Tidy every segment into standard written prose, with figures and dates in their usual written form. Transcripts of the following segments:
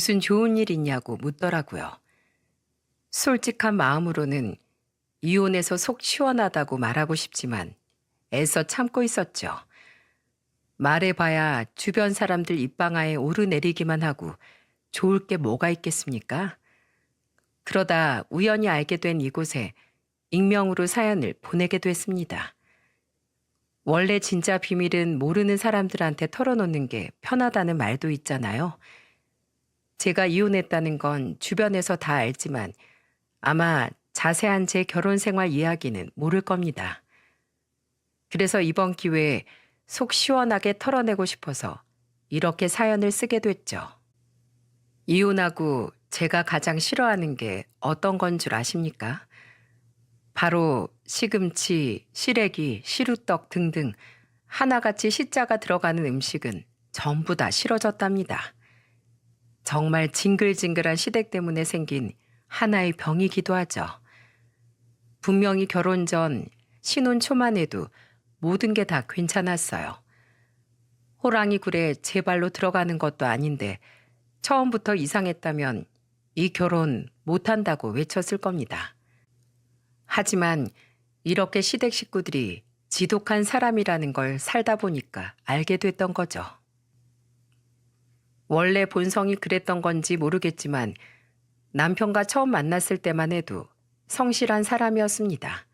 무슨 좋은 일 있냐고 묻더라고요. 솔직한 마음으로는 이혼해서 속 시원하다고 말하고 싶지만 애써 참고 있었죠. 말해봐야 주변 사람들 입방아에 오르내리기만 하고 좋을 게 뭐가 있겠습니까? 그러다 우연히 알게 된 이곳에 익명으로 사연을 보내게 됐습니다. 원래 진짜 비밀은 모르는 사람들한테 털어놓는 게 편하다는 말도 있잖아요. 제가 이혼했다는 건 주변에서 다 알지만 아마 자세한 제 결혼 생활 이야기는 모를 겁니다. 그래서 이번 기회에 속 시원하게 털어내고 싶어서 이렇게 사연을 쓰게 됐죠. 이혼하고 제가 가장 싫어하는 게 어떤 건 줄 아십니까? 바로 시금치, 시래기, 시루떡 등등 하나같이 시자가 들어가는 음식은 전부 다 싫어졌답니다. 정말 징글징글한 시댁 때문에 생긴 하나의 병이기도 하죠. 분명히 결혼 전 신혼 초만 해도 모든 게 다 괜찮았어요. 호랑이 굴에 제 발로 들어가는 것도 아닌데 처음부터 이상했다면 이 결혼 못한다고 외쳤을 겁니다. 하지만 이렇게 시댁 식구들이 지독한 사람이라는 걸 살다 보니까 알게 됐던 거죠. 원래 본성이 그랬던 건지 모르겠지만 남편과 처음 만났을 때만 해도 성실한 사람이었습니다.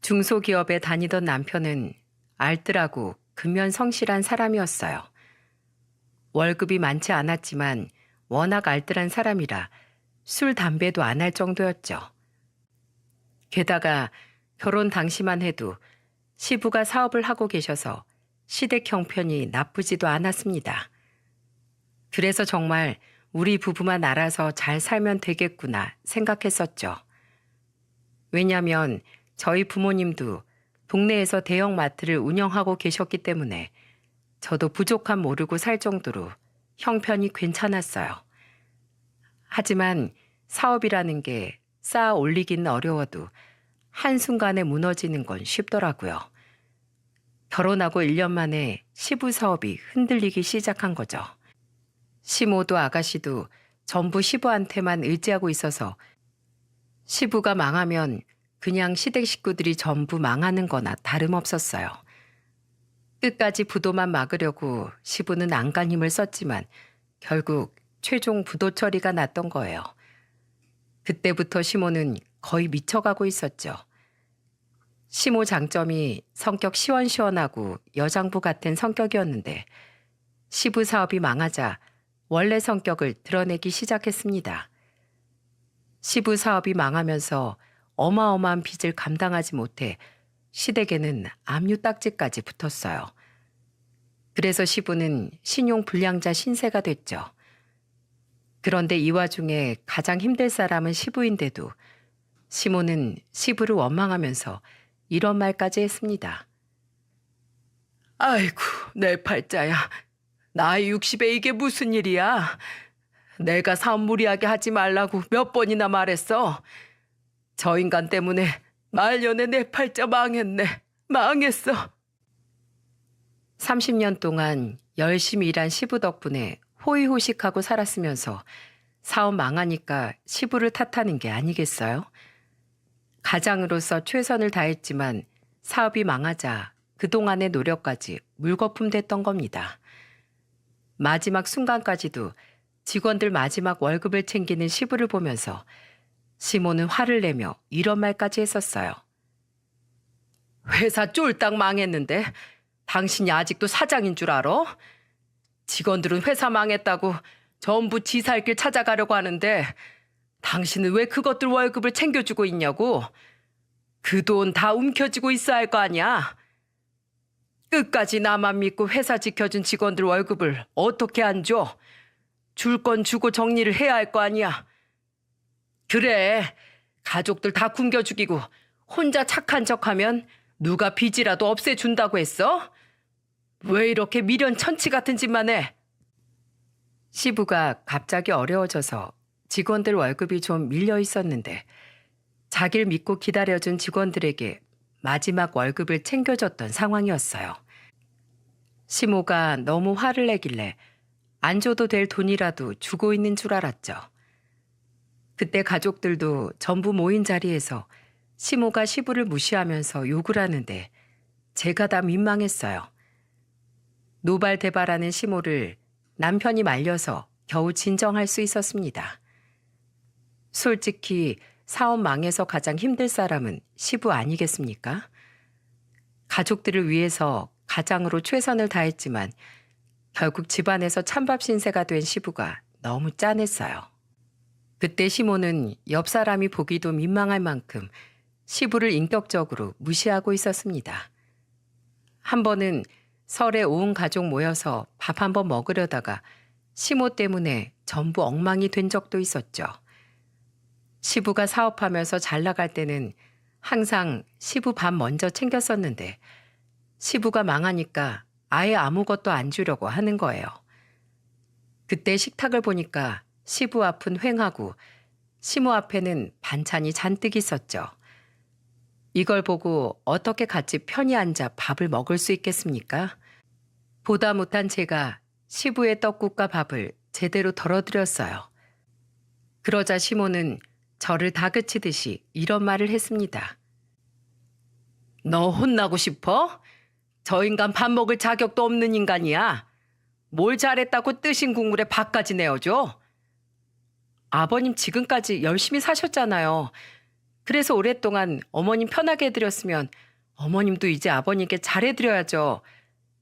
중소기업에 다니던 남편은 알뜰하고 근면 성실한 사람이었어요. 월급이 많지 않았지만 워낙 알뜰한 사람이라 술, 담배도 안 할 정도였죠. 게다가 결혼 당시만 해도 시부가 사업을 하고 계셔서 시댁 형편이 나쁘지도 않았습니다. 그래서 정말 우리 부부만 알아서 잘 살면 되겠구나 생각했었죠. 왜냐하면 저희 부모님도 동네에서 대형 마트를 운영하고 계셨기 때문에 저도 부족함 모르고 살 정도로 형편이 괜찮았어요. 하지만 사업이라는 게 쌓아 올리기는 어려워도 한순간에 무너지는 건 쉽더라고요. 결혼하고 1년 만에 시부 사업이 흔들리기 시작한 거죠. 시모도 아가씨도 전부 시부한테만 의지하고 있어서 시부가 망하면 그냥 시댁 식구들이 전부 망하는 거나 다름없었어요. 끝까지 부도만 막으려고 시부는 안간 힘을 썼지만 결국 최종 부도 처리가 났던 거예요. 그때부터 시모는 거의 미쳐가고 있었죠. 시모 장점이 성격 시원시원하고 여장부 같은 성격이었는데 시부 사업이 망하자 원래 성격을 드러내기 시작했습니다. 시부 사업이 망하면서 어마어마한 빚을 감당하지 못해 시댁에는 압류딱지까지 붙었어요. 그래서 시부는 신용불량자 신세가 됐죠. 그런데 이 와중에 가장 힘들 사람은 시부인데도 시모는 시부를 원망하면서 이런 말까지 했습니다. 아이고, 내 팔자야. 나이 60에 이게 무슨 일이야? 내가 사업 무리하게 하지 말라고 몇 번이나 말했어. 저 인간 때문에 말년에 내 팔자 망했네. 망했어. 30년 동안 열심히 일한 시부 덕분에 호의호식하고 살았으면서 사업 망하니까 시부를 탓하는 게 아니겠어요? 가장으로서 최선을 다했지만 사업이 망하자 그동안의 노력까지 물거품 됐던 겁니다. 마지막 순간까지도 직원들 마지막 월급을 챙기는 시부를 보면서 시모는 화를 내며 이런 말까지 했었어요. 회사 쫄딱 망했는데 당신이 아직도 사장인 줄 알아? 직원들은 회사 망했다고 전부 지 살 길 찾아가려고 하는데 당신은 왜 그것들 월급을 챙겨주고 있냐고? 그 돈 다 움켜쥐고 있어야 할 거 아니야? 끝까지 나만 믿고 회사 지켜준 직원들 월급을 어떻게 안 줘? 줄 건 주고 정리를 해야 할 거 아니야? 그래, 가족들 다 굶겨 죽이고 혼자 착한 척하면 누가 빚이라도 없애준다고 했어? 왜 이렇게 미련천치 같은 짓만 해? 시부가 갑자기 어려워져서 직원들 월급이 좀 밀려 있었는데 자기를 믿고 기다려준 직원들에게 마지막 월급을 챙겨줬던 상황이었어요. 시모가 너무 화를 내길래 안 줘도 될 돈이라도 주고 있는 줄 알았죠. 그때 가족들도 전부 모인 자리에서 시모가 시부를 무시하면서 욕을 하는데 제가 다 민망했어요. 노발대발하는 시모를 남편이 말려서 겨우 진정할 수 있었습니다. 솔직히 사업 망해서 가장 힘들 사람은 시부 아니겠습니까? 가족들을 위해서 가장으로 최선을 다했지만 결국 집안에서 찬밥 신세가 된 시부가 너무 짠했어요. 그때 시모는 옆 사람이 보기도 민망할 만큼 시부를 인격적으로 무시하고 있었습니다. 한 번은 설에 온 가족 모여서 밥 한번 먹으려다가 시모 때문에 전부 엉망이 된 적도 있었죠. 시부가 사업하면서 잘 나갈 때는 항상 시부 밥 먼저 챙겼었는데 시부가 망하니까 아예 아무것도 안 주려고 하는 거예요. 그때 식탁을 보니까 시부 앞은 휑하고 시모 앞에는 반찬이 잔뜩 있었죠. 이걸 보고 어떻게 같이 편히 앉아 밥을 먹을 수 있겠습니까? 보다 못한 제가 시부의 떡국과 밥을 제대로 덜어드렸어요. 그러자 시모는 저를 다그치듯이 이런 말을 했습니다. 너 혼나고 싶어? 저 인간 밥 먹을 자격도 없는 인간이야. 뭘 잘했다고 뜨신 국물에 밥까지 내어줘? 아버님 지금까지 열심히 사셨잖아요. 그래서 오랫동안 어머님 편하게 해드렸으면 어머님도 이제 아버님께 잘해드려야죠.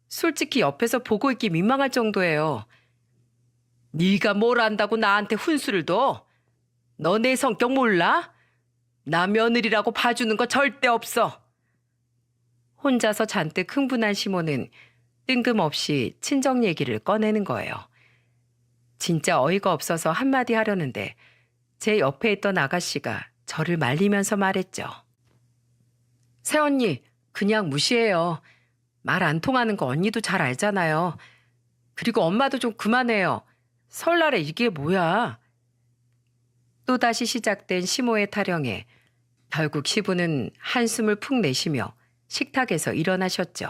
솔직히 옆에서 보고 있기 민망할 정도예요. 네가 뭘 안다고 나한테 훈수를 둬? 너 내 성격 몰라? 나 며느리라고 봐주는 거 절대 없어. 혼자서 잔뜩 흥분한 시모는 뜬금없이 친정 얘기를 꺼내는 거예요. 진짜 어이가 없어서 한마디 하려는데 제 옆에 있던 아가씨가 저를 말리면서 말했죠. 새언니, 그냥 무시해요. 말 안 통하는 거 언니도 잘 알잖아요. 그리고 엄마도 좀 그만해요. 설날에 이게 뭐야? 또다시 시작된 시모의 타령에 결국 시부는 한숨을 푹 내쉬며 식탁에서 일어나셨죠.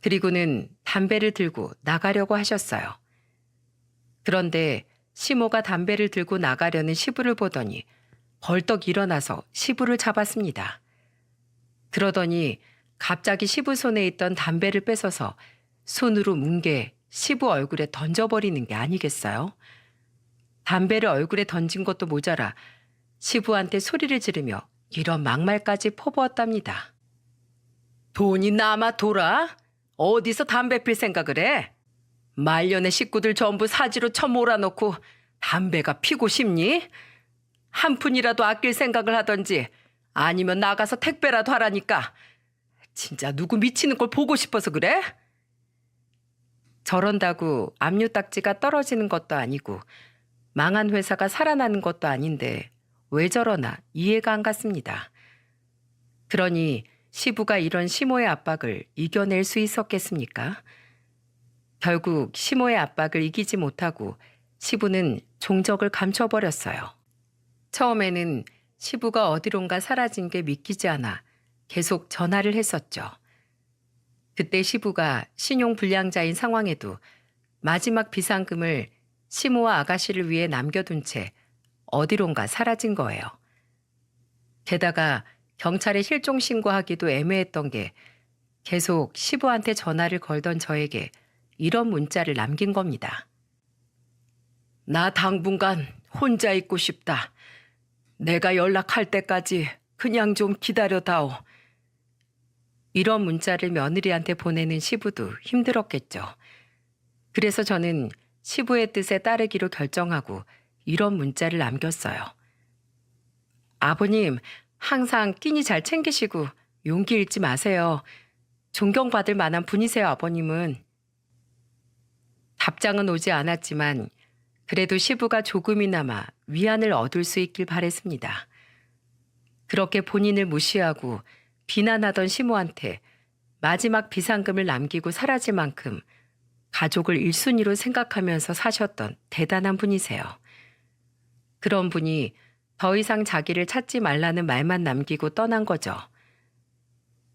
그리고는 담배를 들고 나가려고 하셨어요. 그런데 시모가 담배를 들고 나가려는 시부를 보더니 벌떡 일어나서 시부를 잡았습니다. 그러더니 갑자기 시부 손에 있던 담배를 뺏어서 손으로 뭉개 시부 얼굴에 던져버리는 게 아니겠어요? 담배를 얼굴에 던진 것도 모자라 시부한테 소리를 지르며 이런 막말까지 퍼부었답니다. 돈이 남아 돌아? 어디서 담배 필 생각을 해? 말년의 식구들 전부 사지로 쳐몰아놓고 담배가 피고 싶니? 한 푼이라도 아낄 생각을 하던지 아니면 나가서 택배라도 하라니까. 진짜 누구 미치는 걸 보고 싶어서 그래? 저런다고 압류딱지가 떨어지는 것도 아니고 망한 회사가 살아나는 것도 아닌데 왜 저러나 이해가 안 갔습니다. 그러니 시부가 이런 시모의 압박을 이겨낼 수 있었겠습니까? 결국 시모의 압박을 이기지 못하고 시부는 종적을 감춰버렸어요. 처음에는 시부가 어디론가 사라진 게 믿기지 않아 계속 전화를 했었죠. 그때 시부가 신용불량자인 상황에도 마지막 비상금을 시모와 아가씨를 위해 남겨둔 채 어디론가 사라진 거예요. 게다가 경찰에 실종 신고하기도 애매했던 게 계속 시부한테 전화를 걸던 저에게 이런 문자를 남긴 겁니다. 나 당분간 혼자 있고 싶다. 내가 연락할 때까지 그냥 좀 기다려다오. 이런 문자를 며느리한테 보내는 시부도 힘들었겠죠. 그래서 저는 시부의 뜻에 따르기로 결정하고 이런 문자를 남겼어요. 아버님, 항상 끼니 잘 챙기시고 용기 잃지 마세요. 존경받을 만한 분이세요, 아버님은. 답장은 오지 않았지만 그래도 시부가 조금이나마 위안을 얻을 수 있길 바랬습니다. 그렇게 본인을 무시하고 비난하던 시모한테 마지막 비상금을 남기고 사라질 만큼 가족을 1순위로 생각하면서 사셨던 대단한 분이세요. 그런 분이 더 이상 자기를 찾지 말라는 말만 남기고 떠난 거죠.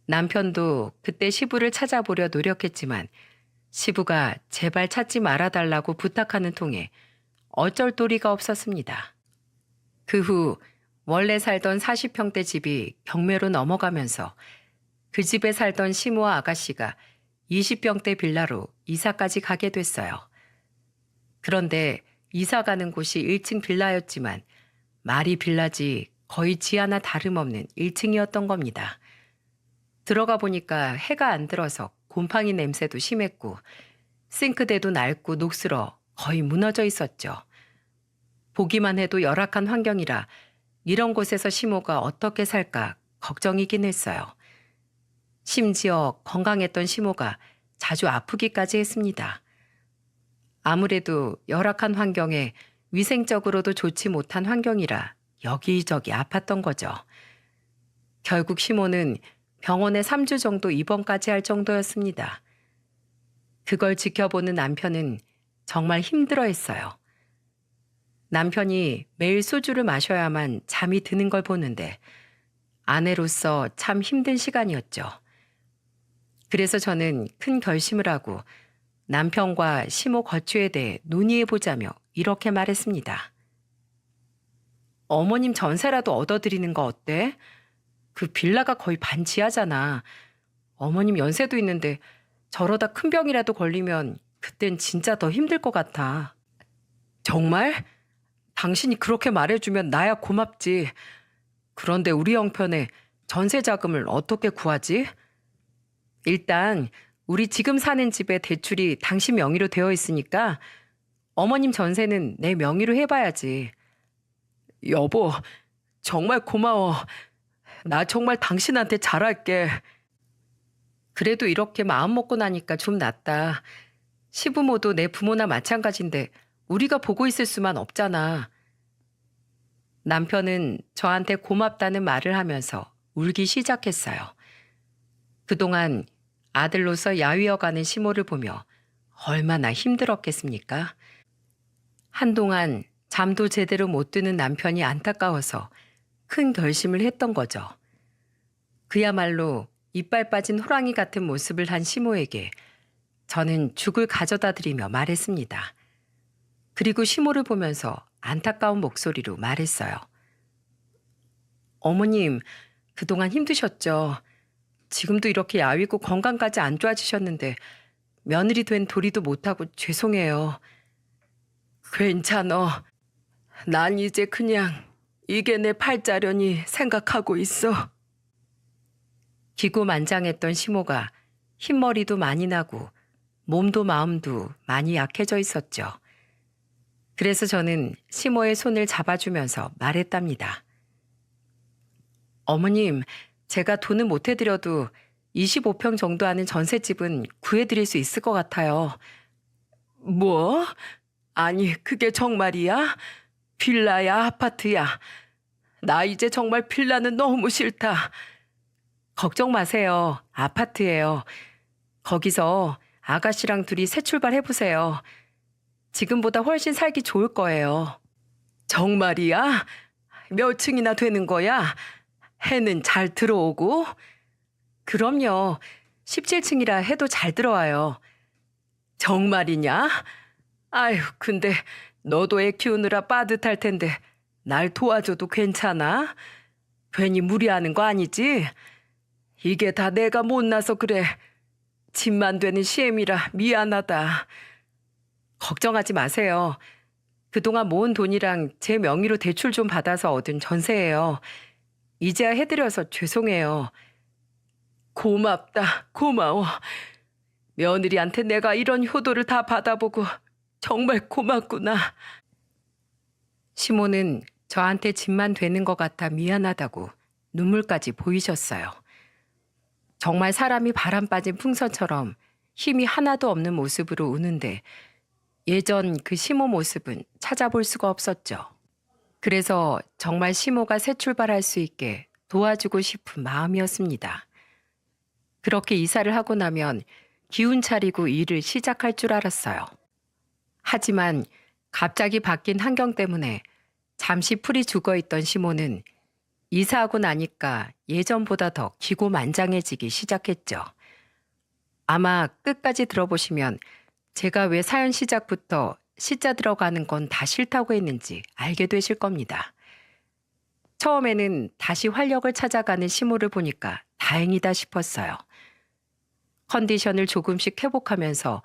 남편도 그때 시부를 찾아보려 노력했지만 시부가 제발 찾지 말아달라고 부탁하는 통에 어쩔 도리가 없었습니다. 그 후 원래 살던 40평대 집이 경매로 넘어가면서 그 집에 살던 시모와 아가씨가 20평대 빌라로 이사까지 가게 됐어요. 그런데 이사 가는 곳이 1층 빌라였지만 말이 빌라지 거의 지 하나 다름없는 1층이었던 겁니다. 들어가 보니까 해가 안 들어서 곰팡이 냄새도 심했고 싱크대도 낡고 녹슬어 거의 무너져 있었죠. 보기만 해도 열악한 환경이라 이런 곳에서 시모가 어떻게 살까 걱정이긴 했어요. 심지어 건강했던 시모가 자주 아프기까지 했습니다. 아무래도 열악한 환경에 위생적으로도 좋지 못한 환경이라 여기저기 아팠던 거죠. 결국 시모는 병원에 3주 정도 입원까지 할 정도였습니다. 그걸 지켜보는 남편은 정말 힘들어했어요. 남편이 매일 소주를 마셔야만 잠이 드는 걸 보는데 아내로서 참 힘든 시간이었죠. 그래서 저는 큰 결심을 하고 남편과 시모 거취에 대해 논의해보자며 이렇게 말했습니다. 어머님 전세라도 얻어드리는 거 어때? 그 빌라가 거의 반지하잖아. 어머님 연세도 있는데 저러다 큰 병이라도 걸리면 그땐 진짜 더 힘들 것 같아. 정말? 당신이 그렇게 말해주면 나야 고맙지. 그런데 우리 형편에 전세 자금을 어떻게 구하지? 일단 우리 지금 사는 집에 대출이 당신 명의로 되어 있으니까 어머님 전세는 내 명의로 해봐야지. 여보, 정말 고마워. 나 정말 당신한테 잘할게. 그래도 이렇게 마음 먹고 나니까 좀 낫다. 시부모도 내 부모나 마찬가지인데 우리가 보고 있을 수만 없잖아. 남편은 저한테 고맙다는 말을 하면서 울기 시작했어요. 그동안 아들로서 야위어가는 시모를 보며 얼마나 힘들었겠습니까? 한동안 잠도 제대로 못 드는 남편이 안타까워서 큰 결심을 했던 거죠. 그야말로 이빨 빠진 호랑이 같은 모습을 한 시모에게 저는 죽을 가져다 드리며 말했습니다. 그리고 시모를 보면서 안타까운 목소리로 말했어요. 어머님, 그동안 힘드셨죠? 지금도 이렇게 야위고 건강까지 안 좋아지셨는데 며느리 된 도리도 못하고 죄송해요. 괜찮어. 난 이제 그냥 이게 내 팔자려니 생각하고 있어. 기고만장했던 시모가 흰머리도 많이 나고 몸도 마음도 많이 약해져 있었죠. 그래서 저는 시모의 손을 잡아주면서 말했답니다. 어머님, 제가 돈은 못 해드려도 25평 정도 하는 전셋집은 구해드릴 수 있을 것 같아요. 뭐? 아니, 그게 정말이야? 빌라야, 아파트야? 나 이제 정말 빌라는 너무 싫다. 걱정 마세요. 아파트예요. 거기서 아가씨랑 둘이 새 출발해보세요. 지금보다 훨씬 살기 좋을 거예요. 정말이야? 몇 층이나 되는 거야? 해는 잘 들어오고? 그럼요. 17층이라 해도 잘 들어와요. 정말이냐? 아휴, 근데 너도 애 키우느라 빠듯할 텐데 날 도와줘도 괜찮아? 괜히 무리하는 거 아니지? 이게 다 내가 못나서 그래. 집만 되는 시엠이라 미안하다. 걱정하지 마세요. 그동안 모은 돈이랑 제 명의로 대출 좀 받아서 얻은 전세예요. 이제야 해드려서 죄송해요. 고맙다. 고마워. 며느리한테 내가 이런 효도를 다 받아보고 정말 고맙구나. 시모는 저한테 집만 되는 것 같아 미안하다고 눈물까지 보이셨어요. 정말 사람이 바람 빠진 풍선처럼 힘이 하나도 없는 모습으로 우는데 예전 그 시모 모습은 찾아볼 수가 없었죠. 그래서 정말 시모가 새 출발할 수 있게 도와주고 싶은 마음이었습니다. 그렇게 이사를 하고 나면 기운 차리고 일을 시작할 줄 알았어요. 하지만 갑자기 바뀐 환경 때문에 잠시 풀이 죽어있던 시모는 이사하고 나니까 예전보다 더 기고만장해지기 시작했죠. 아마 끝까지 들어보시면 제가 왜 사연 시작부터 시자 들어가는 건 다 싫다고 했는지 알게 되실 겁니다. 처음에는 다시 활력을 찾아가는 시모를 보니까 다행이다 싶었어요. 컨디션을 조금씩 회복하면서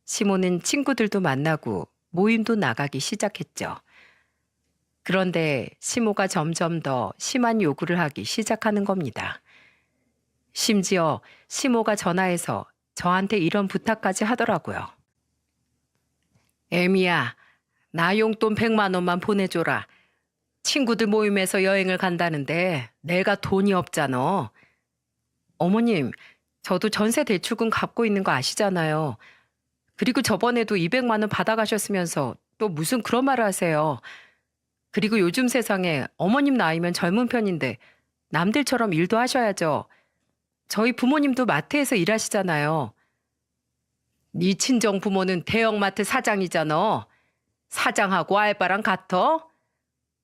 시모는 친구들도 만나고 모임도 나가기 시작했죠. 그런데 시모가 점점 더 심한 요구를 하기 시작하는 겁니다. 심지어 시모가 전화해서 저한테 이런 부탁까지 하더라고요. 애미야, 나 용돈 100만 원만 보내줘라. 친구들 모임에서 여행을 간다는데 내가 돈이 없잖아. 어머님, 저도 전세 대출금 갚고 있는 거 아시잖아요. 그리고 저번에도 200만 원 받아가셨으면서 또 무슨 그런 말을 하세요. 그리고 요즘 세상에 어머님 나이면 젊은 편인데 남들처럼 일도 하셔야죠. 저희 부모님도 마트에서 일하시잖아요. 네 친정 부모는 대형마트 사장이잖아. 사장하고 알바랑 같아?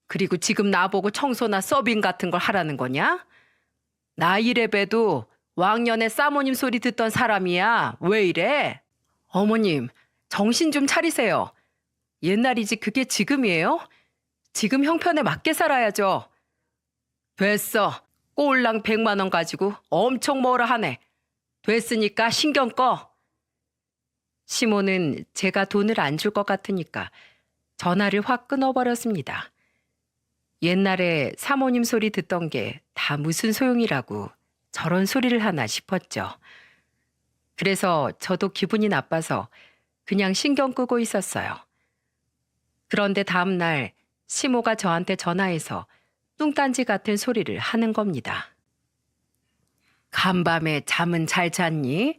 그리고 지금 나보고 청소나 서빙 같은 걸 하라는 거냐? 나 이래봬도 왕년에 사모님 소리 듣던 사람이야. 왜 이래? 어머님, 정신 좀 차리세요. 옛날이지 그게 지금이에요? 지금 형편에 맞게 살아야죠. 됐어. 꼴랑 100만 원 가지고 엄청 뭐라 하네. 됐으니까 신경 꺼. 시모는 제가 돈을 안 줄 것 같으니까 전화를 확 끊어버렸습니다. 옛날에 사모님 소리 듣던 게 다 무슨 소용이라고 저런 소리를 하나 싶었죠. 그래서 저도 기분이 나빠서 그냥 신경 끄고 있었어요. 그런데 다음날 시모가 저한테 전화해서 뚱딴지 같은 소리를 하는 겁니다. 간밤에 잠은 잘 잤니?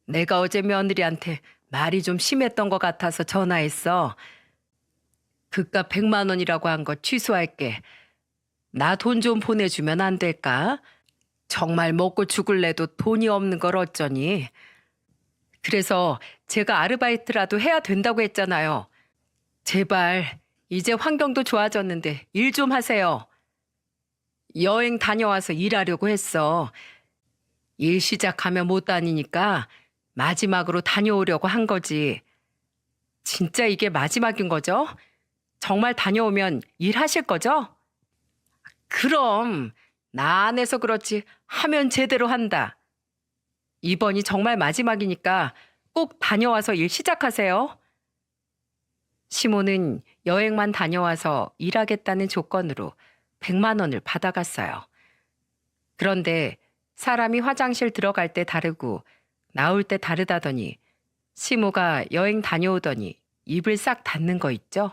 내가 어제 며느리한테 말이 좀 심했던 것 같아서 전화했어. 그깟 100만 원이라고 한 거 취소할게. 나 돈 좀 보내주면 안 될까? 정말 먹고 죽을래도 돈이 없는 걸 어쩌니? 그래서 제가 아르바이트라도 해야 된다고 했잖아요. 제발 이제 환경도 좋아졌는데 일 좀 하세요. 여행 다녀와서 일하려고 했어. 일 시작하면 못 다니니까 마지막으로 다녀오려고 한 거지. 진짜 이게 마지막인 거죠? 정말 다녀오면 일하실 거죠? 그럼 나 안 해서 그렇지 하면 제대로 한다. 이번이 정말 마지막이니까 꼭 다녀와서 일 시작하세요. 시모는 여행만 다녀와서 일하겠다는 조건으로 100만 원을 받아갔어요. 그런데 사람이 화장실 들어갈 때 다르고 나올 때 다르다더니 시모가 여행 다녀오더니 입을 싹 닫는 거 있죠?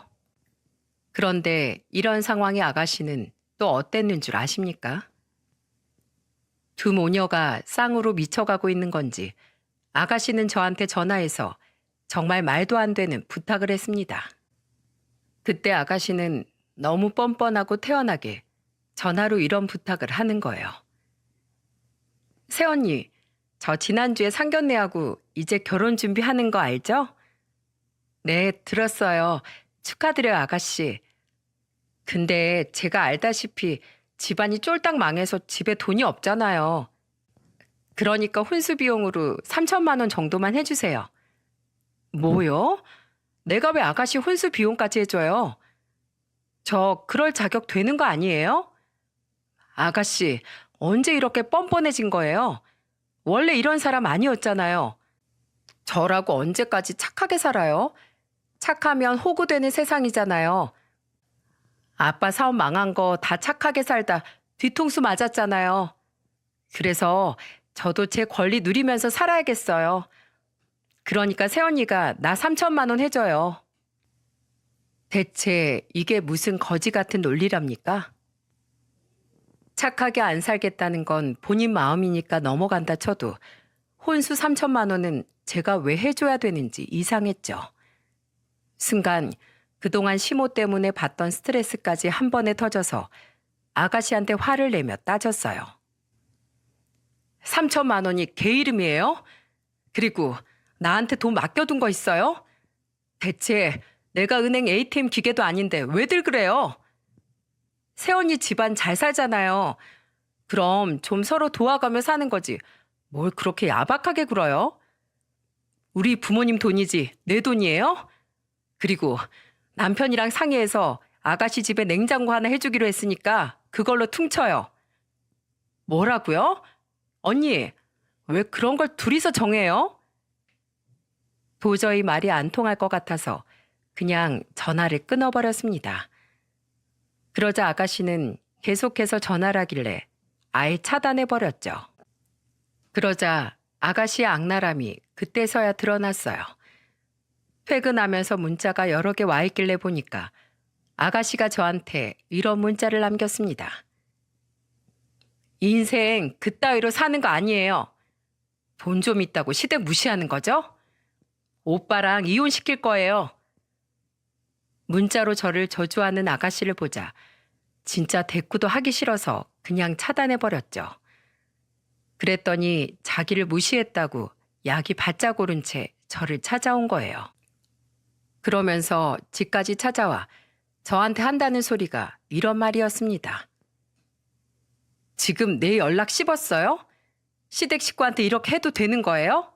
그런데 이런 상황의 아가씨는 또 어땠는 줄 아십니까? 두 모녀가 쌍으로 미쳐가고 있는 건지 아가씨는 저한테 전화해서 정말 말도 안 되는 부탁을 했습니다. 그때 아가씨는 너무 뻔뻔하고 태연하게 전화로 이런 부탁을 하는 거예요. 새언니, 저 지난주에 상견례하고 이제 결혼 준비하는 거 알죠? 네, 들었어요. 축하드려요, 아가씨. 근데 제가 알다시피 집안이 쫄딱 망해서 집에 돈이 없잖아요. 그러니까 혼수 비용으로 3천만 원 정도만 해주세요. 뭐요? 내가 왜 아가씨 혼수 비용까지 해줘요? 저 그럴 자격 되는 거 아니에요? 아가씨, 언제 이렇게 뻔뻔해진 거예요? 원래 이런 사람 아니었잖아요. 저라고 언제까지 착하게 살아요? 착하면 호구되는 세상이잖아요. 아빠 사업 망한 거 다 착하게 살다 뒤통수 맞았잖아요. 그래서 저도 제 권리 누리면서 살아야겠어요. 그러니까 새언니가 나 3천만 원 해줘요. 대체 이게 무슨 거지 같은 논리랍니까? 착하게 안 살겠다는 건 본인 마음이니까 넘어간다 쳐도 혼수 3천만 원은 제가 왜 해줘야 되는지 이상했죠. 순간 그동안 시모 때문에 받던 스트레스까지 한 번에 터져서 아가씨한테 화를 내며 따졌어요. 3천만 원이 걔 이름이에요? 그리고 나한테 돈 맡겨둔 거 있어요? 대체 내가 은행 ATM 기계도 아닌데 왜들 그래요? 새언니 집안 잘 살잖아요. 그럼 좀 서로 도와가며 사는 거지. 뭘 그렇게 야박하게 굴어요? 우리 부모님 돈이지 내 돈이에요? 그리고 남편이랑 상의해서 아가씨 집에 냉장고 하나 해주기로 했으니까 그걸로 퉁쳐요. 뭐라고요? 언니, 왜 그런 걸 둘이서 정해요? 도저히 말이 안 통할 것 같아서 그냥 전화를 끊어버렸습니다. 그러자 아가씨는 계속해서 전화를 하길래 아예 차단해버렸죠. 그러자 아가씨의 악랄함이 그때서야 드러났어요. 퇴근하면서 문자가 여러 개 와 있길래 보니까 아가씨가 저한테 이런 문자를 남겼습니다. 인생 그따위로 사는 거 아니에요. 돈 좀 있다고 시댁 무시하는 거죠? 오빠랑 이혼시킬 거예요. 문자로 저를 저주하는 아가씨를 보자 진짜 대꾸도 하기 싫어서 그냥 차단해버렸죠. 그랬더니 자기를 무시했다고 약이 바짝 오른 채 저를 찾아온 거예요. 그러면서 집까지 찾아와 저한테 한다는 소리가 이런 말이었습니다. 지금 내 연락 씹었어요? 시댁 식구한테 이렇게 해도 되는 거예요?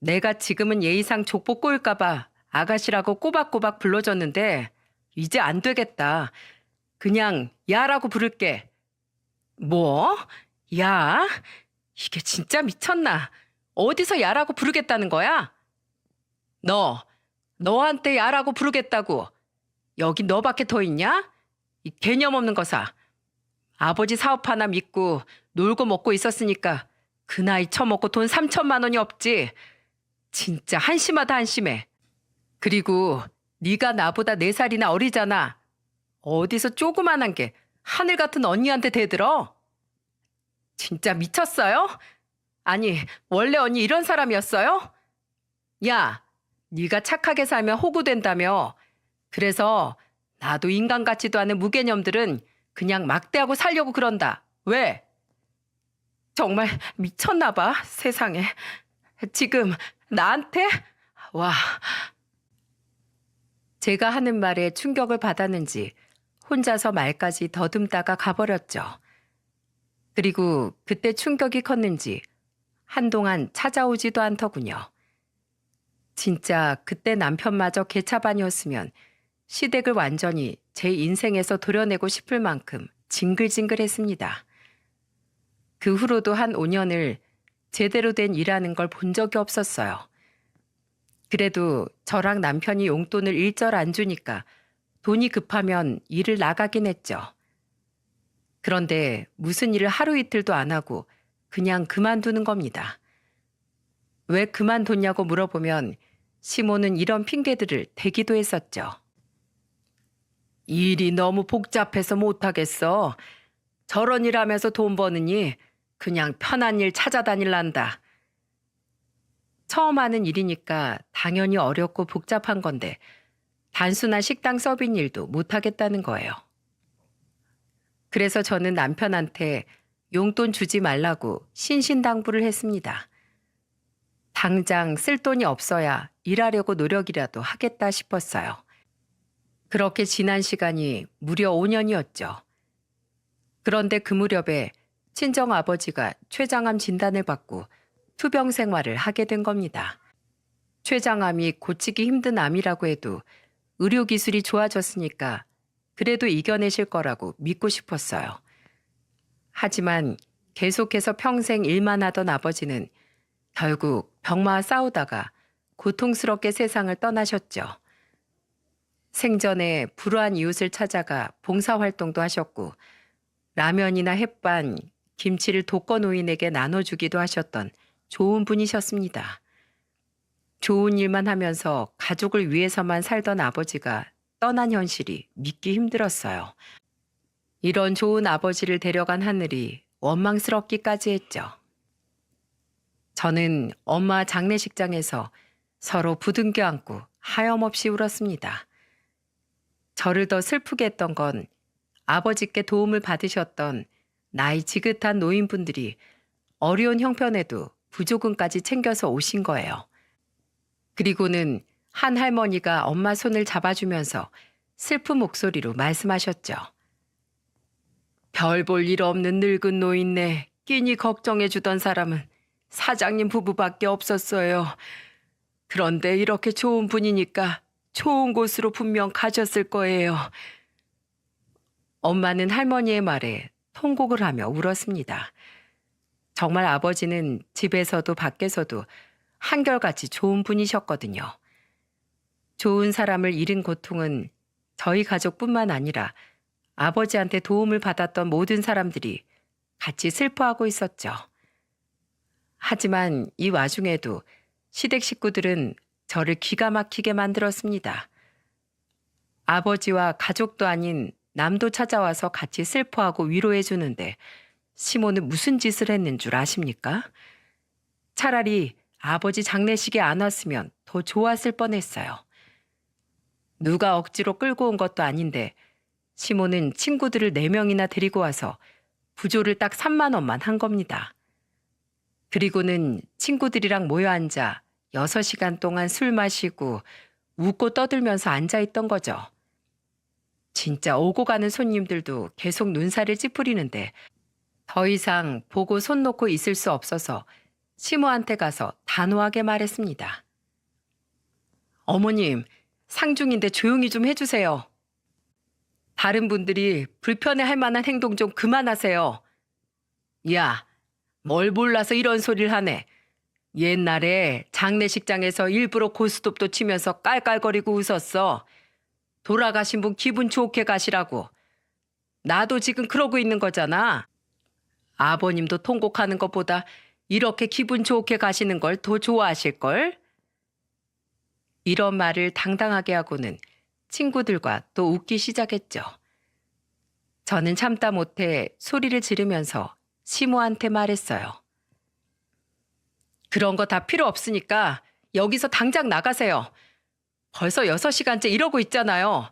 내가 지금은 예의상 족보 꼬일까봐 아가씨라고 꼬박꼬박 불러줬는데 이제 안 되겠다. 그냥 야라고 부를게. 뭐? 야? 이게 진짜 미쳤나? 어디서 야라고 부르겠다는 거야? 너한테 야라고 부르겠다고. 여기 너밖에 더 있냐? 이 개념 없는 거사. 아버지 사업 하나 믿고 놀고 먹고 있었으니까 그 나이 처먹고 돈 3천만 원이 없지. 진짜 한심하다 한심해. 그리고 네가 나보다 4살이나 어리잖아. 어디서 조그만한 게 하늘 같은 언니한테 대들어? 진짜 미쳤어요? 아니 원래 언니 이런 사람이었어요? 야, 네가 착하게 살면 호구된다며. 그래서 나도 인간 같지도 않은 무개념들은 그냥 막대하고 살려고 그런다. 왜? 정말 미쳤나 봐, 세상에. 지금 나한테? 와. 제가 하는 말에 충격을 받았는지 혼자서 말까지 더듬다가 가버렸죠. 그리고 그때 충격이 컸는지 한동안 찾아오지도 않더군요. 진짜 그때 남편마저 개차반이었으면 시댁을 완전히 제 인생에서 도려내고 싶을 만큼 징글징글했습니다. 그 후로도 한 5년을 제대로 된 일하는 걸 본 적이 없었어요. 그래도 저랑 남편이 용돈을 일절 안 주니까 돈이 급하면 일을 나가긴 했죠. 그런데 무슨 일을 하루 이틀도 안 하고 그냥 그만두는 겁니다. 왜 그만뒀냐고 물어보면 시모는 이런 핑계들을 대기도 했었죠. 일이 너무 복잡해서 못하겠어. 저런 일 하면서 돈 버느니 그냥 편한 일 찾아다닐란다. 처음 하는 일이니까 당연히 어렵고 복잡한 건데 단순한 식당 서빙 일도 못하겠다는 거예요. 그래서 저는 남편한테 용돈 주지 말라고 신신당부를 했습니다. 당장 쓸 돈이 없어야 일하려고 노력이라도 하겠다 싶었어요. 그렇게 지난 시간이 무려 5년이었죠. 그런데 그 무렵에 친정아버지가 췌장암 진단을 받고 투병 생활을 하게 된 겁니다. 췌장암이 고치기 힘든 암이라고 해도 의료기술이 좋아졌으니까 그래도 이겨내실 거라고 믿고 싶었어요. 하지만 계속해서 평생 일만 하던 아버지는 결국 병마와 싸우다가 고통스럽게 세상을 떠나셨죠. 생전에 불우한 이웃을 찾아가 봉사활동도 하셨고 라면이나 햇반, 김치를 독거노인에게 나눠주기도 하셨던 좋은 분이셨습니다. 좋은 일만 하면서 가족을 위해서만 살던 아버지가 떠난 현실이 믿기 힘들었어요. 이런 좋은 아버지를 데려간 하늘이 원망스럽기까지 했죠. 저는 엄마 장례식장에서 서로 부둥켜 안고 하염없이 울었습니다. 저를 더 슬프게 했던 건 아버지께 도움을 받으셨던 나이 지긋한 노인분들이 어려운 형편에도 부조금까지 챙겨서 오신 거예요. 그리고는 한 할머니가 엄마 손을 잡아주면서 슬픈 목소리로 말씀하셨죠. 별 볼 일 없는 늙은 노인네 끼니 걱정해주던 사람은 사장님 부부밖에 없었어요. 그런데 이렇게 좋은 분이니까 좋은 곳으로 분명 가셨을 거예요. 엄마는 할머니의 말에 통곡을 하며 울었습니다. 정말 아버지는 집에서도 밖에서도 한결같이 좋은 분이셨거든요. 좋은 사람을 잃은 고통은 저희 가족뿐만 아니라 아버지한테 도움을 받았던 모든 사람들이 같이 슬퍼하고 있었죠. 하지만 이 와중에도 시댁 식구들은 저를 기가 막히게 만들었습니다. 아버지와 가족도 아닌 남도 찾아와서 같이 슬퍼하고 위로해 주는데 시모는 무슨 짓을 했는 줄 아십니까? 차라리 아버지 장례식에 안 왔으면 더 좋았을 뻔했어요. 누가 억지로 끌고 온 것도 아닌데 시모는 친구들을 4명이나 데리고 와서 부조를 딱 3만 원만 한 겁니다. 그리고는 친구들이랑 모여 앉아 6시간 동안 술 마시고 웃고 떠들면서 앉아있던 거죠. 진짜 오고 가는 손님들도 계속 눈살을 찌푸리는데 더 이상 보고 손 놓고 있을 수 없어서 시모한테 가서 단호하게 말했습니다. 어머님, 상중인데 조용히 좀 해주세요. 다른 분들이 불편해할 만한 행동 좀 그만하세요. 야, 뭘 몰라서 이런 소리를 하네. 옛날에 장례식장에서 일부러 고스톱도 치면서 깔깔거리고 웃었어. 돌아가신 분 기분 좋게 가시라고. 나도 지금 그러고 있는 거잖아. 아버님도 통곡하는 것보다 이렇게 기분 좋게 가시는 걸 더 좋아하실걸? 이런 말을 당당하게 하고는 친구들과 또 웃기 시작했죠. 저는 참다 못해 소리를 지르면서 시모한테 말했어요. 그런 거 다 필요 없으니까 여기서 당장 나가세요. 벌써 6시간째 이러고 있잖아요.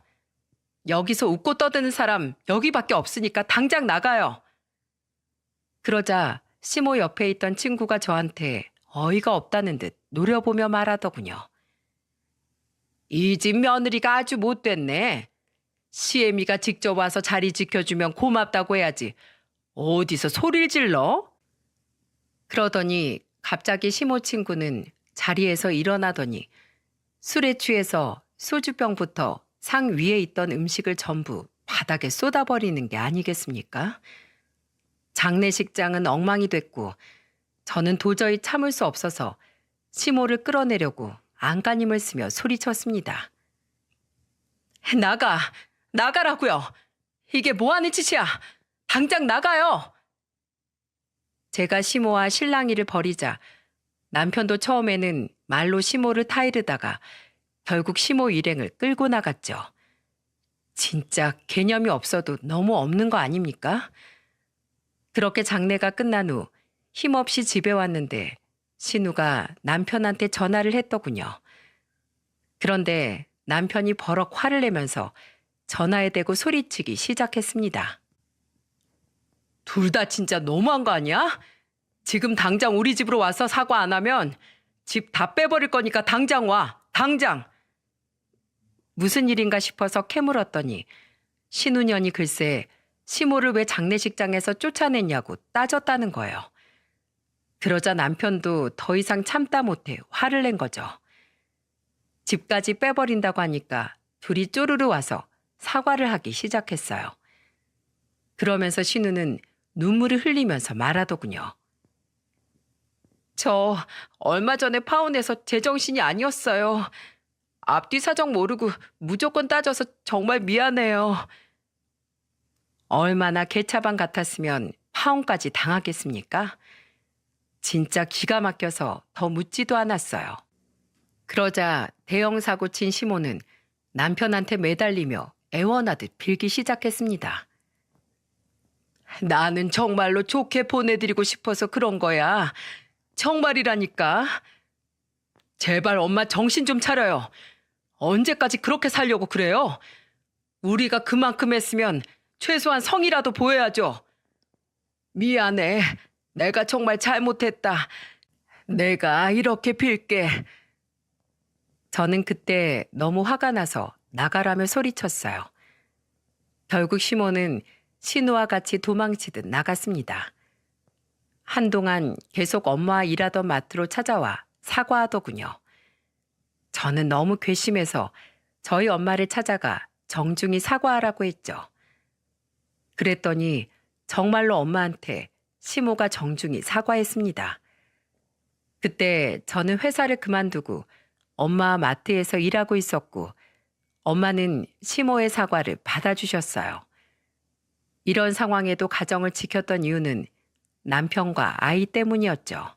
여기서 웃고 떠드는 사람 여기밖에 없으니까 당장 나가요. 그러자 시모 옆에 있던 친구가 저한테 어이가 없다는 듯 노려보며 말하더군요. 이 집 며느리가 아주 못됐네. 시애미가 직접 와서 자리 지켜주면 고맙다고 해야지. 어디서 소리를 질러? 그러더니 갑자기 시모 친구는 자리에서 일어나더니 술에 취해서 소주병부터 상 위에 있던 음식을 전부 바닥에 쏟아버리는 게 아니겠습니까? 장례식장은 엉망이 됐고 저는 도저히 참을 수 없어서 시모를 끌어내려고 안간힘을 쓰며 소리쳤습니다. 나가라고요. 이게 뭐하는 짓이야. 당장 나가요. 제가 시모와 실랑이를 벌이자 남편도 처음에는 말로 시모를 타이르다가 결국 시모 일행을 끌고 나갔죠. 진짜 개념이 없어도 너무 없는 거 아닙니까? 그렇게 장례가 끝난 후 힘없이 집에 왔는데 신우가 남편한테 전화를 했더군요. 그런데 남편이 버럭 화를 내면서 전화에 대고 소리치기 시작했습니다. 둘 다 진짜 너무한 거 아니야? 지금 당장 우리 집으로 와서 사과 안 하면 집 다 빼버릴 거니까 당장 와. 당장. 무슨 일인가 싶어서 캐물었더니 신우년이 글쎄 시모를 왜 장례식장에서 쫓아냈냐고 따졌다는 거예요. 그러자 남편도 더 이상 참다 못해 화를 낸 거죠. 집까지 빼버린다고 하니까 둘이 쪼르르 와서 사과를 하기 시작했어요. 그러면서 신우는 눈물을 흘리면서 말하더군요. 저 얼마 전에 파혼해서 제정신이 아니었어요. 앞뒤 사정 모르고 무조건 따져서 정말 미안해요. 얼마나 개차반 같았으면 파혼까지 당하겠습니까? 진짜 기가 막혀서 더 묻지도 않았어요. 그러자 대형 사고 친 시모는 남편한테 매달리며 애원하듯 빌기 시작했습니다. 나는 정말로 좋게 보내드리고 싶어서 그런 거야. 정말이라니까. 제발 엄마 정신 좀 차려요. 언제까지 그렇게 살려고 그래요? 우리가 그만큼 했으면 최소한 성이라도 보여야죠. 미안해. 내가 정말 잘못했다. 내가 이렇게 빌게. 저는 그때 너무 화가 나서 나가라며 소리쳤어요. 결국 시모는 신우와 같이 도망치듯 나갔습니다. 한동안 계속 엄마와 일하던 마트로 찾아와 사과하더군요. 저는 너무 괘씸해서 저희 엄마를 찾아가 정중히 사과하라고 했죠. 그랬더니 정말로 엄마한테 시모가 정중히 사과했습니다. 그때 저는 회사를 그만두고 엄마와 마트에서 일하고 있었고 엄마는 시모의 사과를 받아주셨어요. 이런 상황에도 가정을 지켰던 이유는 남편과 아이 때문이었죠.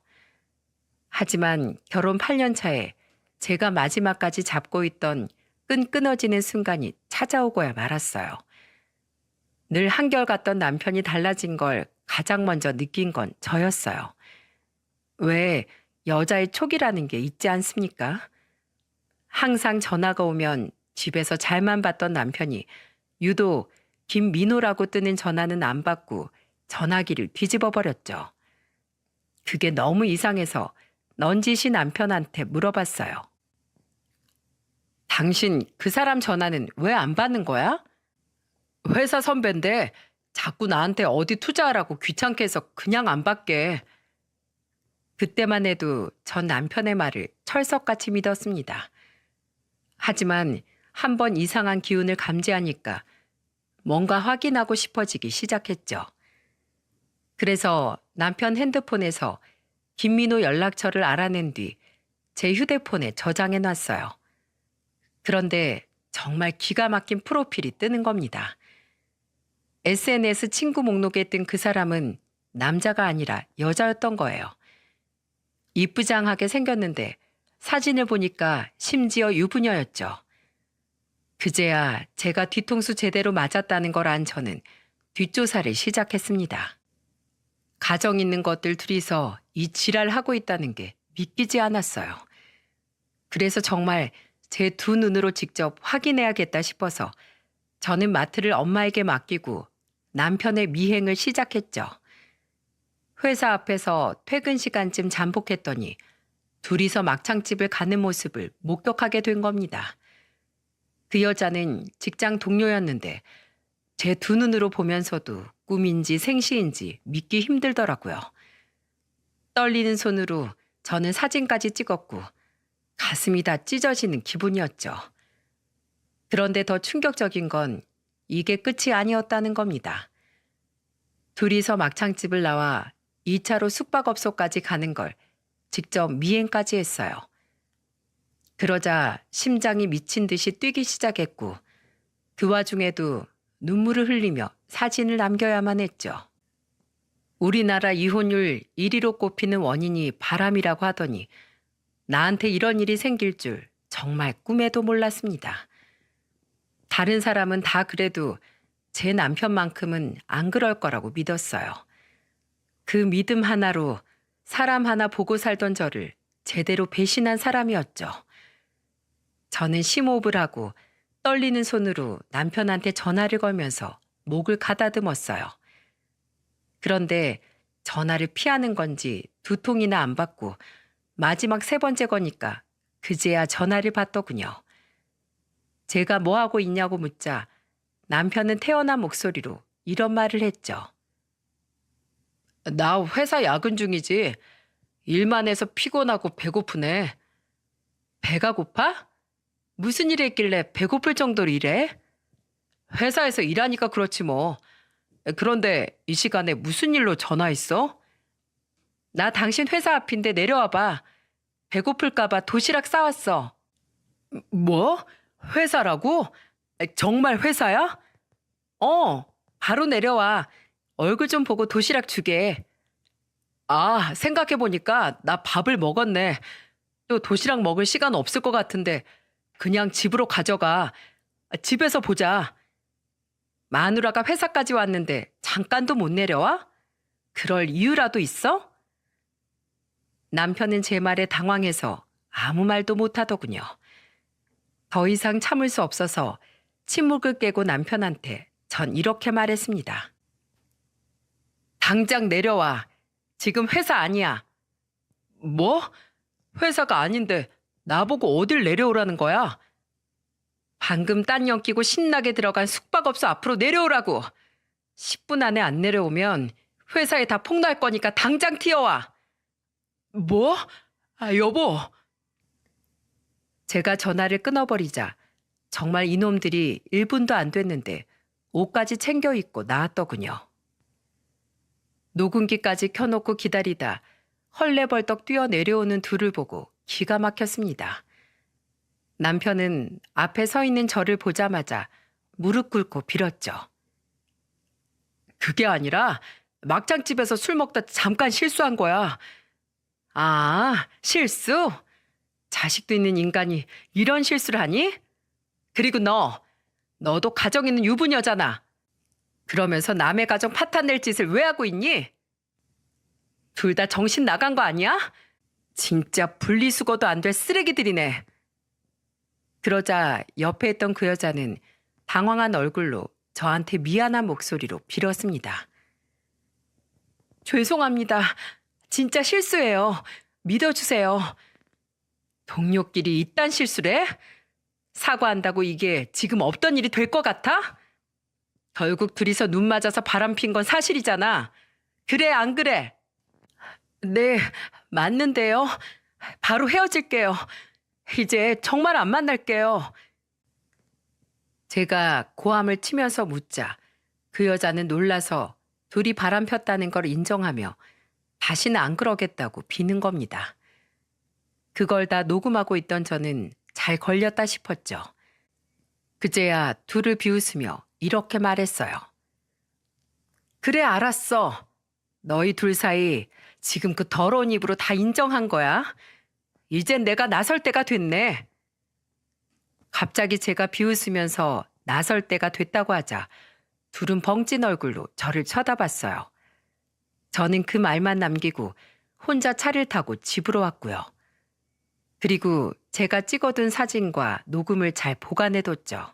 하지만 결혼 8년 차에 제가 마지막까지 잡고 있던 끈 끊어지는 순간이 찾아오고야 말았어요. 늘 한결같던 남편이 달라진 걸 가장 먼저 느낀 건 저였어요. 왜 여자의 촉이라는 게 있지 않습니까? 항상 전화가 오면 집에서 잘만 받던 남편이 유독 김민호라고 뜨는 전화는 안 받고 전화기를 뒤집어 버렸죠. 그게 너무 이상해서 넌지시 남편한테 물어봤어요. 당신 그 사람 전화는 왜 안 받는 거야? 회사 선배인데 자꾸 나한테 어디 투자하라고 귀찮게 해서 그냥 안 받게. 그때만 해도 전 남편의 말을 철석같이 믿었습니다. 하지만 한번 이상한 기운을 감지하니까 뭔가 확인하고 싶어지기 시작했죠. 그래서 남편 핸드폰에서 김민호 연락처를 알아낸 뒤 제 휴대폰에 저장해 놨어요. 그런데 정말 기가 막힌 프로필이 뜨는 겁니다. SNS 친구 목록에 뜬 그 사람은 남자가 아니라 여자였던 거예요. 이쁘장하게 생겼는데 사진을 보니까 심지어 유부녀였죠. 그제야 제가 뒤통수 제대로 맞았다는 걸 안 저는 뒷조사를 시작했습니다. 가정 있는 것들 둘이서 이 지랄하고 있다는 게 믿기지 않았어요. 그래서 정말 제 두 눈으로 직접 확인해야겠다 싶어서 저는 마트를 엄마에게 맡기고 남편의 미행을 시작했죠. 회사 앞에서 퇴근 시간쯤 잠복했더니 둘이서 막창집을 가는 모습을 목격하게 된 겁니다. 그 여자는 직장 동료였는데 제 두 눈으로 보면서도 꿈인지 생시인지 믿기 힘들더라고요. 떨리는 손으로 저는 사진까지 찍었고 가슴이 다 찢어지는 기분이었죠. 그런데 더 충격적인 건 이게 끝이 아니었다는 겁니다. 둘이서 막창집을 나와 2차로 숙박업소까지 가는 걸 직접 미행까지 했어요. 그러자 심장이 미친 듯이 뛰기 시작했고 그 와중에도 눈물을 흘리며 사진을 남겨야만 했죠. 우리나라 이혼율 1위로 꼽히는 원인이 바람이라고 하더니 나한테 이런 일이 생길 줄 정말 꿈에도 몰랐습니다. 다른 사람은 다 그래도 제 남편만큼은 안 그럴 거라고 믿었어요. 그 믿음 하나로 사람 하나 보고 살던 저를 제대로 배신한 사람이었죠. 저는 심호흡을 하고 떨리는 손으로 남편한테 전화를 걸면서 목을 가다듬었어요. 그런데 전화를 피하는 건지 두 통이나 안 받고 마지막 세 번째 거니까 그제야 전화를 받더군요. 제가 뭐 하고 있냐고 묻자 남편은 태어난 목소리로 이런 말을 했죠. 나 회사 야근 중이지. 일만 해서 피곤하고 배고프네. 배가 고파? 무슨 일 했길래 배고플 정도로 일해? 회사에서 일하니까 그렇지 뭐. 그런데 이 시간에 무슨 일로 전화했어? 나 당신 회사 앞인데 내려와봐. 배고플까봐 도시락 싸왔어. 뭐? 회사라고? 정말 회사야? 바로 내려와. 얼굴 좀 보고 도시락 주게. 아, 생각해보니까 나 밥을 먹었네. 또 도시락 먹을 시간 없을 것 같은데 그냥 집으로 가져가. 집에서 보자. 마누라가 회사까지 왔는데 잠깐도 못 내려와? 그럴 이유라도 있어? 남편은 제 말에 당황해서 아무 말도 못하더군요. 더 이상 참을 수 없어서 침묵을 깨고 남편한테 전 이렇게 말했습니다. 당장 내려와. 지금 회사 아니야. 뭐? 회사가 아닌데 나보고 어딜 내려오라는 거야? 방금 딴 연 끼고 신나게 들어간 숙박업소 앞으로 내려오라고. 10분 안에 안 내려오면 회사에 다 폭로할 거니까 당장 튀어와. 뭐? 여보. 제가 전화를 끊어버리자 정말 이놈들이 1분도 안 됐는데 옷까지 챙겨 입고 나왔더군요. 녹음기까지 켜놓고 기다리다 헐레벌떡 뛰어내려오는 둘을 보고 기가 막혔습니다. 남편은 앞에 서 있는 저를 보자마자 무릎 꿇고 빌었죠. 그게 아니라 막장집에서 술 먹다 잠깐 실수한 거야. 아, 실수? 자식도 있는 인간이 이런 실수를 하니? 그리고 너도 가정 있는 유부녀잖아. 그러면서 남의 가정 파탄낼 짓을 왜 하고 있니? 둘 다 정신 나간 거 아니야? 진짜 분리수거도 안 될 쓰레기들이네. 그러자 옆에 있던 그 여자는 당황한 얼굴로 저한테 미안한 목소리로 빌었습니다. 죄송합니다. 진짜 실수예요. 믿어주세요. 동료끼리 이딴 실수를 해? 사과한다고 이게 지금 없던 일이 될 것 같아? 결국 둘이서 눈 맞아서 바람핀 건 사실이잖아. 그래, 안 그래? 네, 맞는데요. 바로 헤어질게요. 이제 정말 안 만날게요. 제가 고함을 치면서 묻자 그 여자는 놀라서 둘이 바람 폈다는 걸 인정하며 다시는 안 그러겠다고 비는 겁니다. 그걸 다 녹음하고 있던 저는 잘 걸렸다 싶었죠. 그제야 둘을 비웃으며 이렇게 말했어요. 그래, 알았어. 너희 둘 사이 지금 그 더러운 입으로 다 인정한 거야. 이젠 내가 나설 때가 됐네. 갑자기 제가 비웃으면서 나설 때가 됐다고 하자 둘은 벙찐 얼굴로 저를 쳐다봤어요. 저는 그 말만 남기고 혼자 차를 타고 집으로 왔고요. 그리고 제가 찍어둔 사진과 녹음을 잘 보관해뒀죠.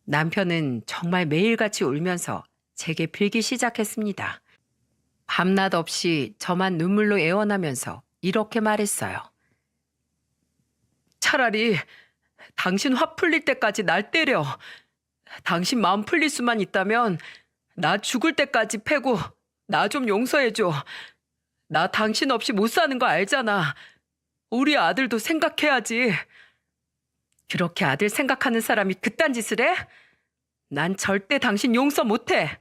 남편은 정말 매일같이 울면서 제게 빌기 시작했습니다. 밤낮 없이 저만 눈물로 애원하면서 이렇게 말했어요. 차라리 당신 화 풀릴 때까지 날 때려. 당신 마음 풀릴 수만 있다면 나 죽을 때까지 패고 나 좀 용서해줘. 나 당신 없이 못 사는 거 알잖아. 우리 아들도 생각해야지. 그렇게 아들 생각하는 사람이 그딴 짓을 해? 난 절대 당신 용서 못해.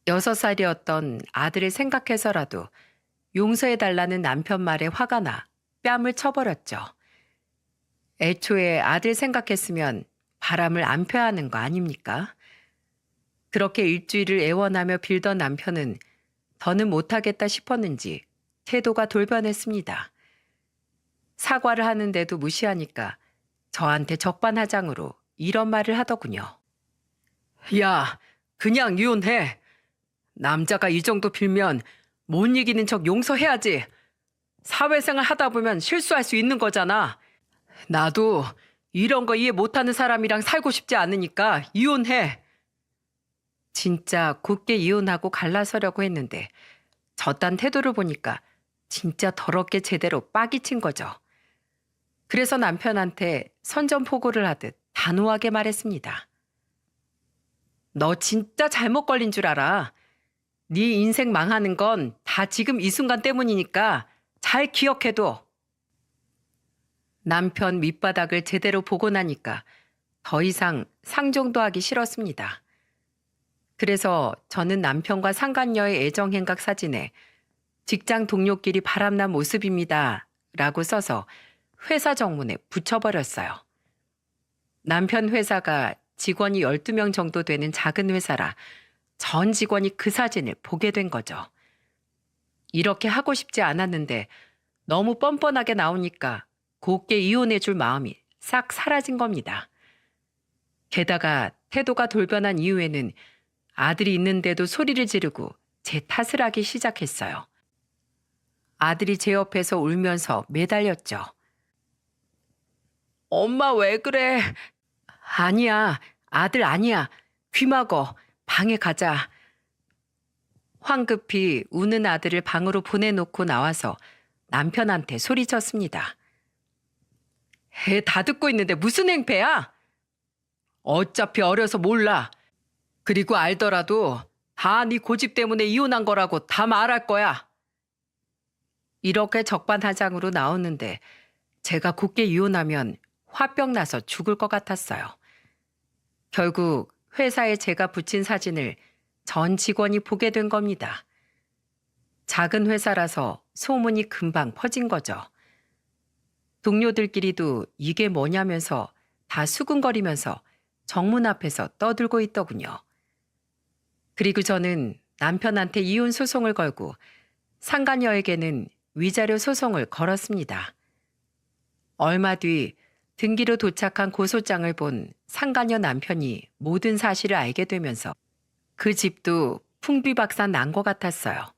6살이었던 아들을 생각해서라도 용서해달라는 남편 말에 화가 나 뺨을 쳐버렸죠. 애초에 아들 생각했으면 바람을 안 펴야 하는 거 아닙니까? 그렇게 일주일을 애원하며 빌던 남편은 더는 못하겠다 싶었는지 태도가 돌변했습니다. 사과를 하는데도 무시하니까 저한테 적반하장으로 이런 말을 하더군요. 야, 그냥 이혼해. 남자가 이 정도 빌면 못 이기는 척 용서해야지. 사회생활 하다 보면 실수할 수 있는 거잖아. 나도 이런 거 이해 못하는 사람이랑 살고 싶지 않으니까 이혼해. 진짜 굳게 이혼하고 갈라서려고 했는데 저딴 태도를 보니까 진짜 더럽게 제대로 빡이 친 거죠. 그래서 남편한테 선전포고를 하듯 단호하게 말했습니다. 너 진짜 잘못 걸린 줄 알아. 네 인생 망하는 건 다 지금 이 순간 때문이니까 잘 기억해둬. 남편 밑바닥을 제대로 보고 나니까 더 이상 상종도 하기 싫었습니다. 그래서 저는 남편과 상간녀의 애정행각 사진에 직장 동료끼리 바람난 모습입니다 라고 써서 회사 정문에 붙여버렸어요. 남편 회사가 직원이 12명 정도 되는 작은 회사라 전 직원이 그 사진을 보게 된 거죠. 이렇게 하고 싶지 않았는데 너무 뻔뻔하게 나오니까 곱게 이혼해줄 마음이 싹 사라진 겁니다. 게다가 태도가 돌변한 이후에는 아들이 있는데도 소리를 지르고 제 탓을 하기 시작했어요. 아들이 제 옆에서 울면서 매달렸죠. 엄마 왜 그래? 아니야, 아들 아니야. 귀 막어. 방에 가자. 황급히 우는 아들을 방으로 보내놓고 나와서 남편한테 소리쳤습니다. 애 다 듣고 있는데 무슨 행패야? 어차피 어려서 몰라. 그리고 알더라도 다 네 고집 때문에 이혼한 거라고 다 말할 거야. 이렇게 적반하장으로 나오는데 제가 굳게 이혼하면 화병 나서 죽을 것 같았어요. 결국 회사에 제가 붙인 사진을 전 직원이 보게 된 겁니다. 작은 회사라서 소문이 금방 퍼진 거죠. 동료들끼리도 이게 뭐냐면서 다 수근거리면서 정문 앞에서 떠들고 있더군요. 그리고 저는 남편한테 이혼 소송을 걸고 상간녀에게는 위자료 소송을 걸었습니다. 얼마 뒤 등기로 도착한 고소장을 본 상간녀 남편이 모든 사실을 알게 되면서 그 집도 풍비박산 난 것 같았어요.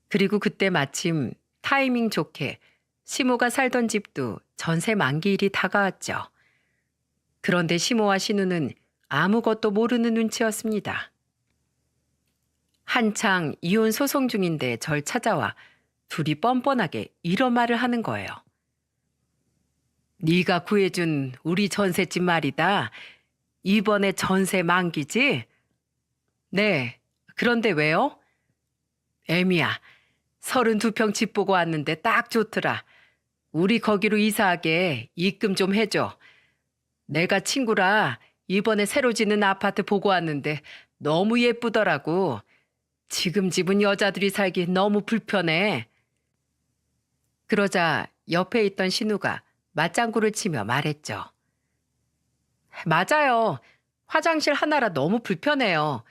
그리고 그때 마침 타이밍 좋게 시모가 살던 집도 전세 만기일이 다가왔죠. 그런데 시모와 신우는 아무것도 모르는 눈치였습니다. 한창 이혼 소송 중인데 절 찾아와 둘이 뻔뻔하게 이런 말을 하는 거예요. 네가 구해준 우리 전셋집 말이다. 이번에 전세 만기지? 네. 그런데 왜요? 애미야. 32평 집 보고 왔는데 딱 좋더라. 우리 거기로 이사하게 입금 좀 해줘. 내가 친구라 이번에 새로 짓는 아파트 보고 왔는데 너무 예쁘더라고. 지금 집은 여자들이 살기 너무 불편해. 그러자 옆에 있던 신우가 맞장구를 치며 말했죠. 맞아요. 화장실 하나라 너무 불편해요.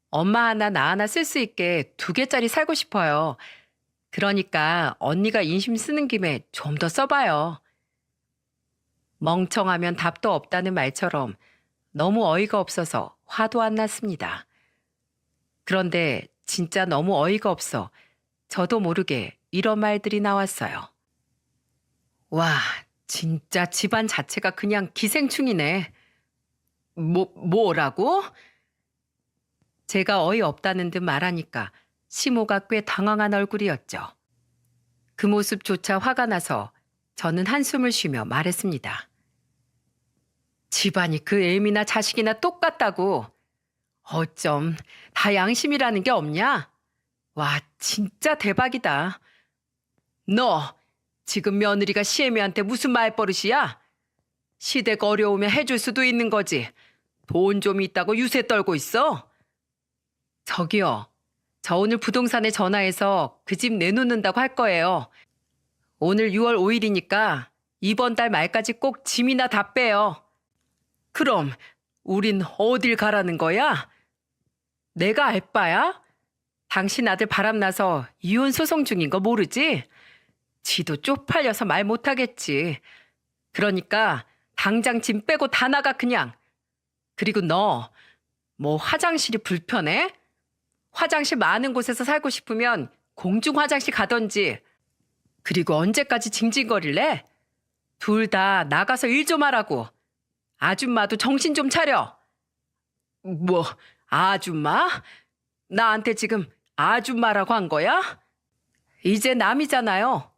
엄마 하나 나 하나 쓸 수 있게 2개짜리 살고 싶어요. 그러니까 언니가 인심 쓰는 김에 좀 더 써봐요. 멍청하면 답도 없다는 말처럼 너무 어이가 없어서 화도 안 났습니다. 그런데 진짜 너무 어이가 없어 저도 모르게 이런 말들이 나왔어요. 와, 진짜 집안 자체가 그냥 기생충이네. 뭐라고? 제가 어이없다는 듯 말하니까 시모가 꽤 당황한 얼굴이었죠. 그 모습조차 화가 나서 저는 한숨을 쉬며 말했습니다. 집안이 그 애미나 자식이나 똑같다고. 어쩜 다 양심이라는 게 없냐? 와, 진짜 대박이다. 너 지금 며느리가 시애미한테 무슨 말버릇이야? 시댁 어려우면 해줄 수도 있는 거지. 돈 좀 있다고 유세 떨고 있어? 저기요. 저 오늘 부동산에 전화해서 그 집 내놓는다고 할 거예요. 오늘 6월 5일이니까 이번 달 말까지 꼭 짐이나 다 빼요. 그럼 우린 어딜 가라는 거야? 내가 알바야? 당신 아들 바람나서 이혼 소송 중인 거 모르지? 지도 쪽팔려서 말 못하겠지. 그러니까 당장 짐 빼고 다 나가 그냥. 그리고 너 뭐 화장실이 불편해? 화장실 많은 곳에서 살고 싶으면 공중 화장실 가던지. 그리고 언제까지 징징거릴래? 둘 다 나가서 일 좀 하라고. 아줌마도 정신 좀 차려. 뭐 아줌마? 나한테 지금 아줌마라고 한 거야? 이제 남이잖아요.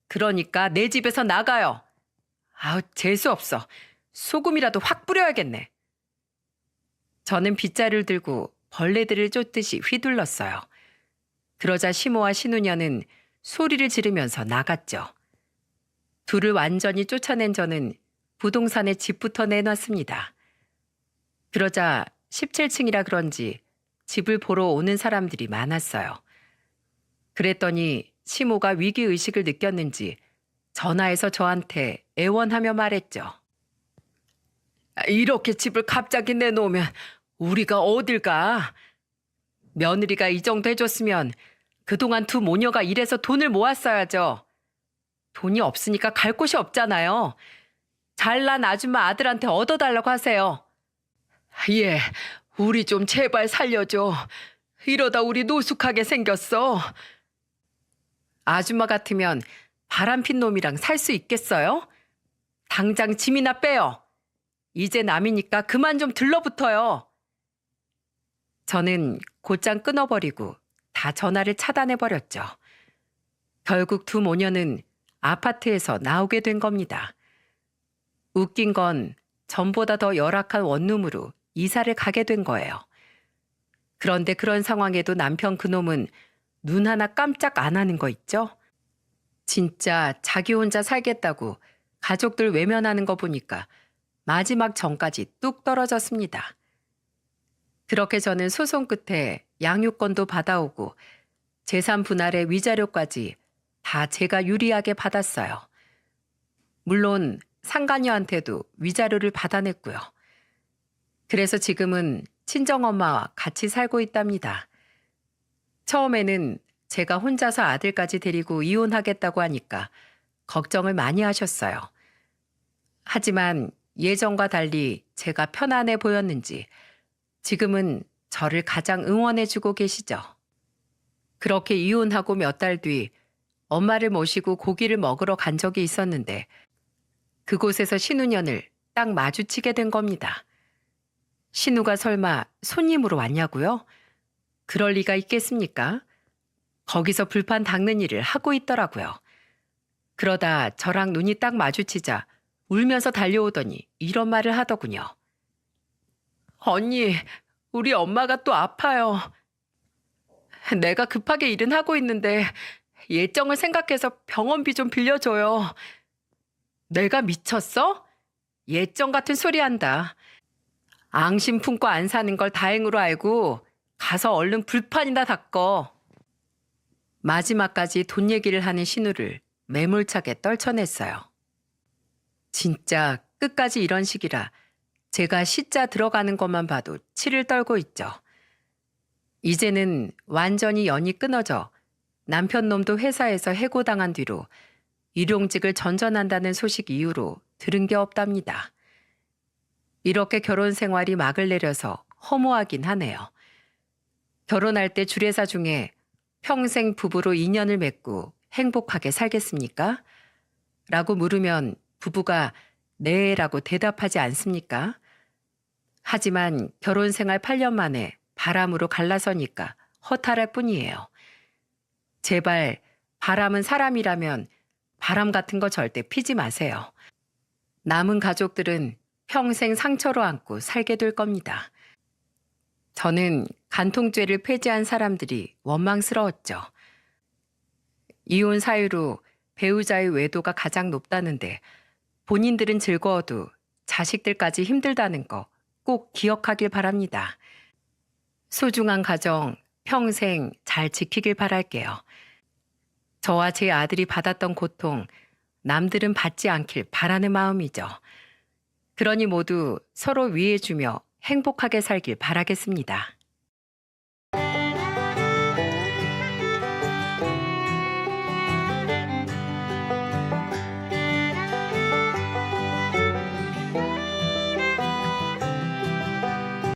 그러니까 내 집에서 나가요. 아우, 재수없어. 소금이라도 확 뿌려야겠네. 저는 빗자루를 들고 벌레들을 쫓듯이 휘둘렀어요. 그러자 시모와 신우녀는 소리를 지르면서 나갔죠. 둘을 완전히 쫓아낸 저는 부동산에 집부터 내놨습니다. 그러자 17층이라 그런지 집을 보러 오는 사람들이 많았어요. 그랬더니 시모가 위기의식을 느꼈는지 전화해서 저한테 애원하며 말했죠. 이렇게 집을 갑자기 내놓으면 우리가 어딜 가? 며느리가 이 정도 해줬으면 그동안 두 모녀가 일해서 돈을 모았어야죠. 돈이 없으니까 갈 곳이 없잖아요. 잘난 아줌마 아들한테 얻어달라고 하세요. 예, 우리 좀 제발 살려줘. 이러다 우리 노숙하게 생겼어. 아줌마 같으면 바람핀 놈이랑 살 수 있겠어요? 당장 짐이나 빼요. 이제 남이니까 그만 좀 들러붙어요. 저는 곧장 끊어버리고 다 전화를 차단해버렸죠. 결국 두 모녀는 아파트에서 나오게 된 겁니다. 웃긴 건 전보다 더 열악한 원룸으로 이사를 가게 된 거예요. 그런데 그런 상황에도 남편 그놈은 눈 하나 깜짝 안 하는 거 있죠? 진짜 자기 혼자 살겠다고 가족들 외면하는 거 보니까 마지막 전까지 뚝 떨어졌습니다. 그렇게 저는 소송 끝에 양육권도 받아오고 재산 분할의 위자료까지 다 제가 유리하게 받았어요. 물론 상간녀한테도 위자료를 받아냈고요. 그래서 지금은 친정엄마와 같이 살고 있답니다. 처음에는 제가 혼자서 아들까지 데리고 이혼하겠다고 하니까 걱정을 많이 하셨어요. 하지만 예전과 달리 제가 편안해 보였는지 지금은 저를 가장 응원해주고 계시죠. 그렇게 이혼하고 몇 달 뒤 엄마를 모시고 고기를 먹으러 간 적이 있었는데 그곳에서 신우년을 딱 마주치게 된 겁니다. 신우가 설마 손님으로 왔냐고요? 그럴 리가 있겠습니까? 거기서 불판 닦는 일을 하고 있더라고요. 그러다 저랑 눈이 딱 마주치자 울면서 달려오더니 이런 말을 하더군요. 언니, 우리 엄마가 또 아파요. 내가 급하게 일은 하고 있는데 예정을 생각해서 병원비 좀 빌려줘요. 내가 미쳤어? 예정 같은 소리 한다. 앙심 품고 안 사는 걸 다행으로 알고 가서 얼른 불판이나 닦어. 마지막까지 돈 얘기를 하는 신우를 매몰차게 떨쳐냈어요. 진짜 끝까지 이런 식이라 제가 시자 들어가는 것만 봐도 치를 떨고 있죠. 이제는 완전히 연이 끊어져 남편 놈도 회사에서 해고당한 뒤로 일용직을 전전한다는 소식 이후로 들은 게 없답니다. 이렇게 결혼 생활이 막을 내려서 허무하긴 하네요. 결혼할 때 주례사 중에 평생 부부로 인연을 맺고 행복하게 살겠습니까? 라고 물으면 부부가 네라고 대답하지 않습니까? 하지만 결혼 생활 8년 만에 바람으로 갈라서니까 허탈할 뿐이에요. 제발 바람은 사람이라면 바람 같은 거 절대 피지 마세요. 남은 가족들은 평생 상처로 안고 살게 될 겁니다. 저는 간통죄를 폐지한 사람들이 원망스러웠죠. 이혼 사유로 배우자의 외도가 가장 높다는데 본인들은 즐거워도 자식들까지 힘들다는 거 꼭 기억하길 바랍니다. 소중한 가정 평생 잘 지키길 바랄게요. 저와 제 아들이 받았던 고통 남들은 받지 않길 바라는 마음이죠. 그러니 모두 서로 위해주며 행복하게 살길 바라겠습니다.